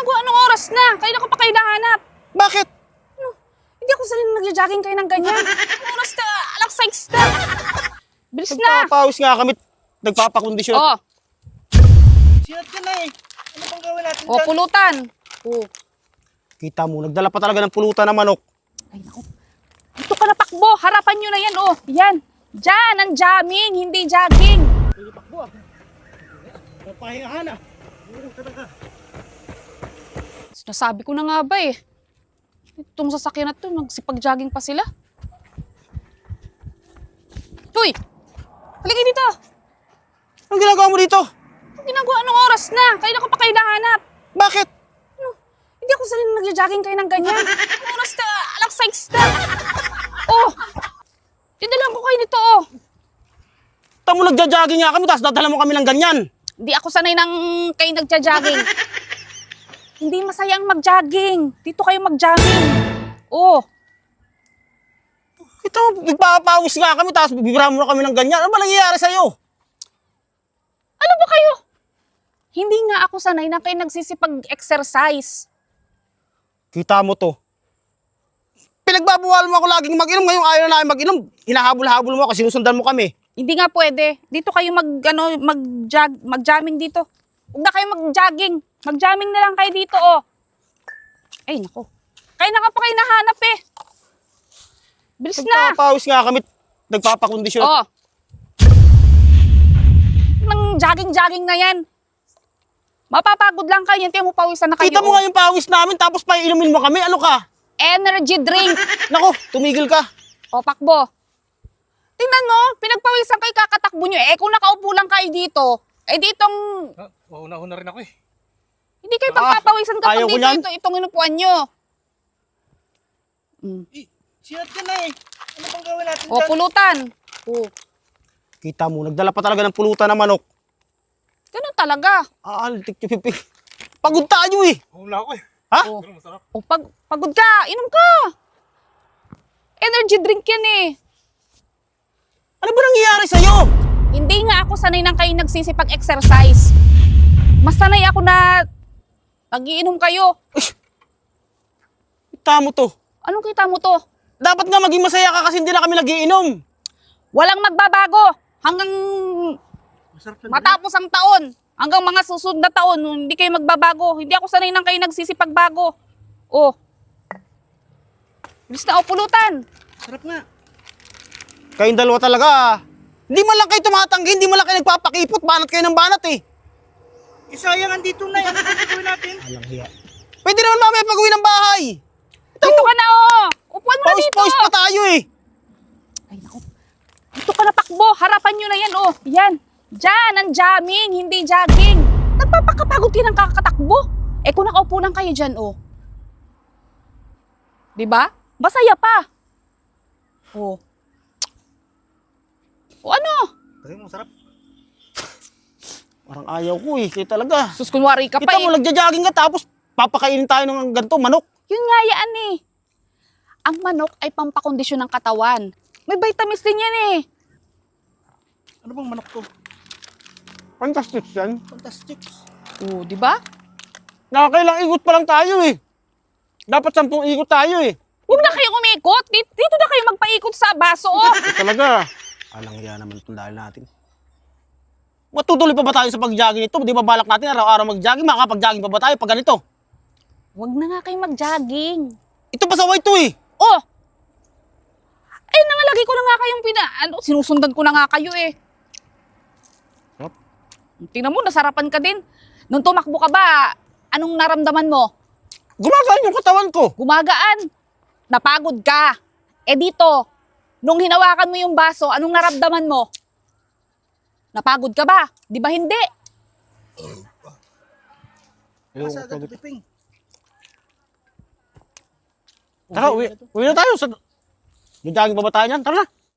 ginagawa? Anong oras na? Kaya ko pa kayo nahanap. Bakit? Ano? Hindi ako sanay na nagja-jogging kayo ng ganyan. Anong oras na? Alas 6 na. Bilis na. Nagpapawis nga kami. Nagpapakondisyon. Oh, Sinat ka na eh. Ano bang gawin natin oh, dyan? pulutan. Oh. Kita mo, nagdala pa talaga ng pulutan ng manok. Ay, naku. Dito ka na pakbo. Harapan nyo na yan. Oh, yan. Diyan, ang jamming, hindi jogging. Takbo ah. Napahingahan ah. Sinasabi ko na nga ba eh. Itong sasakyan na to, nagsipag-jogging pa sila. Uy! Halika dito! Anong ginagawa mo dito? Ang ginagawa, anong oras na? Kaya ko pa kayo nahanap. Bakit? Ano? Hindi ako sanay na nagja-jogging kayo ng ganyan. Anong oras na? Alas 6 na. Oh! Didalang ko kayo nito oh. Tamo nagja-jogging nga kami, tapos dadala mo kami ng ganyan. Hindi ako sanay nang kayo nagja-jogging. Hindi masayang mag-jogging. Dito kayo mag-jogging. Oh! Kita mo, nagpapawis nga kami, tapos bibira mo na kami ng ganyan. Ano ba nangyayari sa'yo? Ano ba kayo? Hindi nga ako sanay na kayo nagsisipag-exercise. Kita mo to. Pinagbabuwal mo ako laging mag-inom, ngayon ayaw na namin mag-inom. Hinahabol-habol mo ako, sinusundan mo kami. Hindi nga pwede. Dito kayo mag-jamming dito. Huwag na kayo mag-jogging. Mag-jamming na lang kayo dito, oh. Ay, nako. Kayo na nga pa kayo nahanap, eh. Bilis na. Nagpapawis nga kami, nagpapakondisyon. Oh. Nang jogging-jogging na yan. Mapapagod lang kayo. Yan, tiyan mo pawisan na kayo. Kita mo nga yung pawis namin, tapos paiinumin mo kami. Ano ka? Energy drink. Nako, tumigil ka. O, pakbo. Tingnan mo, pinagpawisan kayo kakatakbo nyo. Eh, kung nakaupo lang kayo dito, eh ditong... Una-una rin ako eh. Hindi kayo pagpapawisan kapag ayaw ko dito yan. itong inupuan nyo. Sinat ka na eh. Ano bang gawin natin O, dyan? pulutan. O, Kita mo, nagdala pa talaga ng pulutan ng manok. ganun talaga. Tik-tipipik. Pagod tayo eh. Wala ako eh. Ha? O, Pero masarap. o pagod ka, inom ka. Energy drink yan eh. Ano ba nangyayari sa'yo? Hindi nga ako sanay nang kayo nagsisipag-exercise. Mas sanay ako na nagiinom kayo. Kita mo to. Anong kita mo to? Dapat nga maging masaya ka kasi hindi na kami nagiinom. Walang magbabago hanggang Masarap na. matapos ang taon. Hanggang mga susunod na taon, hindi kayo magbabago. Hindi ako sanay nang kayo nagsisipagbago. Oh. Bilis na, pulutan. Masarap nga. Kayong dalawa talaga ah. Hindi man lang kayo tumatanggi, hindi man lang kayo nagpapakipot. Banat kayo ng banat eh. Eh sayang, andito na eh. Ano bang gawin natin? Alang hiya. Pwede naman mamaya pag-uwi ng bahay. Dito ka na, oh. Upuan mo na dito. Pawis-pawis pa tayo eh. Ay, naku. Dito ka na pakbo. Harapan nyo na yan, oh. Yan. Diyan, ang jamming, hindi jogging. Nagpapakapagod kayo ng kakatakbo. Eh, kung nakaupo lang kayo dyan, oh. Diba? Masaya pa. Oh. O ano? Ay, masarap. Parang ayaw ko eh. Kaya talaga. Sus, kunwari ka pa Kita eh. mo, nagja-jogging ka tapos papakainin tayo ng ganito, manok. Yun nga yan eh. Ang manok ay pampakondisyon ng katawan. May vitamins din yan eh. Ano bang manok to? Fantastic yan. Fantastic. Oo, di ba? Nakakailang ikot pa lang tayo eh. Dapat 10 ikot tayo eh. Huwag na kayong umikot. Dito na kayo magpaikot sa baso, oh. Talaga. Alang hiya naman itong dahil natin. Matutuloy pa ba tayo sa pag-jogging ito? Di ba balak natin araw-araw mag-jogging? Makakapag-jogging pa ba tayo pag ganito? Huwag na nga kayo mag-jogging. Ito pasaway to eh. Oh! Ay, nangalagay ko na nga kayong sinusundan ko na nga kayo eh. What? Tingnan mo, nasarapan ka din. Nung tumakbo ka ba, anong naramdaman mo? Gumagaan yung katawan ko. Gumagaan. Napagod ka. Eh dito, nung hinawakan mo yung baso, anong naramdaman mo? Napagod ka ba? Di ba hindi? Masada to, Piping. Tara, uwi na tayo. Jogging pa ba tayo niyan? Tara na.